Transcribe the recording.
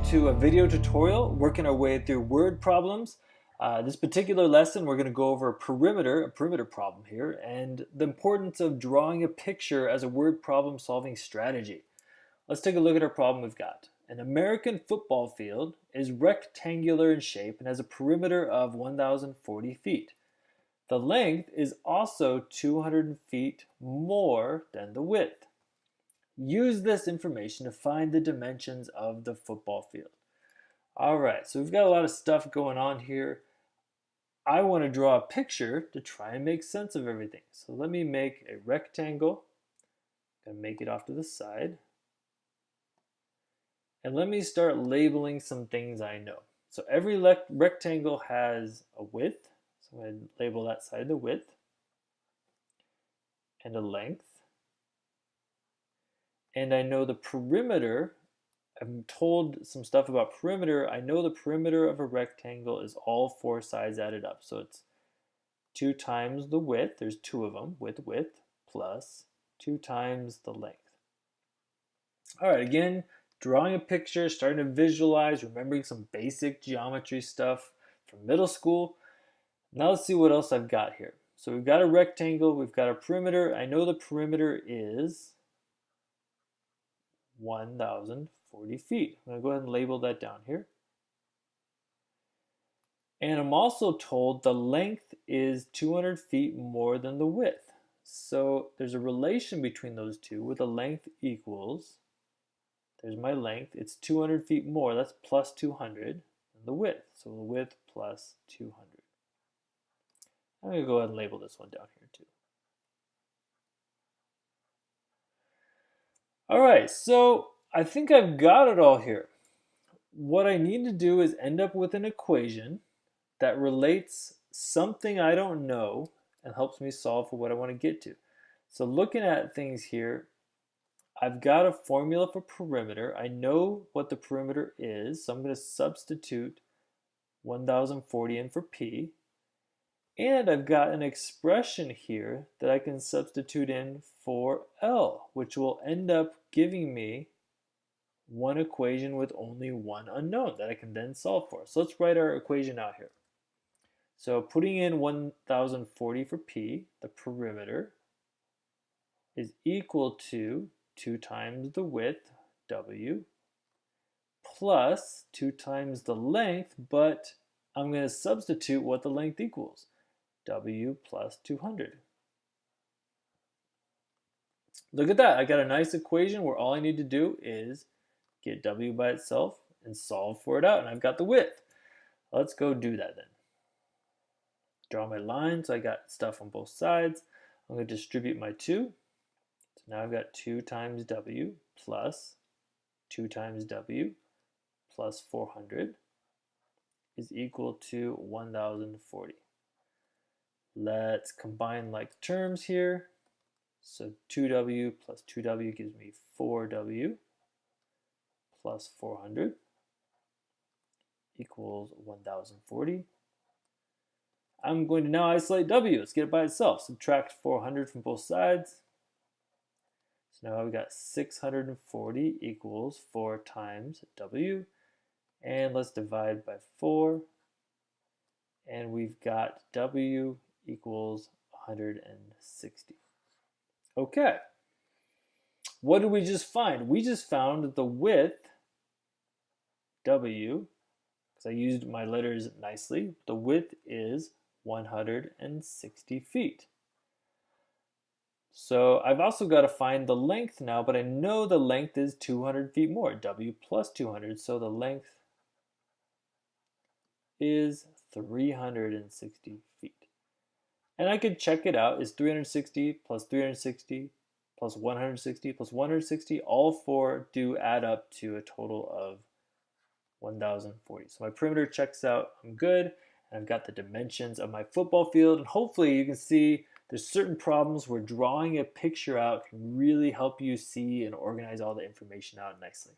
welcome to a video tutorial working our way through word problems. This particular lesson we're going to go over a perimeter problem here, and the importance of drawing a picture as a word problem solving strategy. Let's take a look at our problem we've got. An American football field is rectangular in shape and has a perimeter of 1,040 feet. The length is also 200 feet more than the width. Use this information to find the dimensions of the football field. All right, so we've got a lot of stuff going on here. I want to draw a picture to try and make sense of everything. So let me make a rectangle and make it off to the side. And let me start labeling some things I know. So every rectangle has a width. So I'm going to label that side the width and a length. And I know the perimeter. I'm told some stuff about perimeter. I know the perimeter of a rectangle is all four sides added up. So it's 2 times the width, there's 2 of them, width, plus 2 times the length. All right, again, drawing a picture, starting to visualize, remembering some basic geometry stuff from middle school. Now let's see what else I've got here. So we've got a rectangle, we've got a perimeter. I know the perimeter is 1,040 feet. I'm going to go ahead and label that down here. And I'm also told the length is 200 feet more than the width. So there's a relation between those two where the length equals, there's my length, it's 200 feet more, that's plus 200, than the width. So the width plus 200. I'm going to go ahead and label this one down here too. All right, so I think I've got it all here. What I need to do is end up with an equation that relates something I don't know and helps me solve for what I want to get to. So looking at things here, I've got a formula for perimeter. I know what the perimeter is, so I'm going to substitute 1,040 in for P. And I've got an expression here that I can substitute in for L, which will end up giving me one equation with only one unknown that I can then solve for. So let's write our equation out here. So putting in 1,040 for P, the perimeter, is equal to 2 times the width, W, plus 2 times the length, but I'm going to substitute what the length equals. W plus 200. Look at that. I got a nice equation where all I need to do is get W by itself and solve for it out, and I've got the width. Let's go do that then. Draw my line, so I got stuff on both sides. I'm going to distribute my 2. So now I've got 2 times W plus 2 times W plus 400 is equal to 1,040. Let's combine like terms here. So 2W plus 2W gives me 4W plus 400 equals 1,040. I'm going to now isolate W. Let's get it by itself. Subtract 400 from both sides. So now I've got 640 equals 4 times W. And let's divide by 4. And we've got W equals 160. Okay. What did we just find? We just found the width, W, because I used my letters nicely. The width is 160 feet. So I've also got to find the length now, but I know the length is 200 feet more, W plus 200, so the length is 360 feet. And I could check it out. Is 360 plus 360 plus 160 plus 160, all four do add up to a total of 1,040. So my perimeter checks out, I'm good, and I've got the dimensions of my football field, and hopefully you can see there's certain problems where drawing a picture out can really help you see and organize all the information out nicely.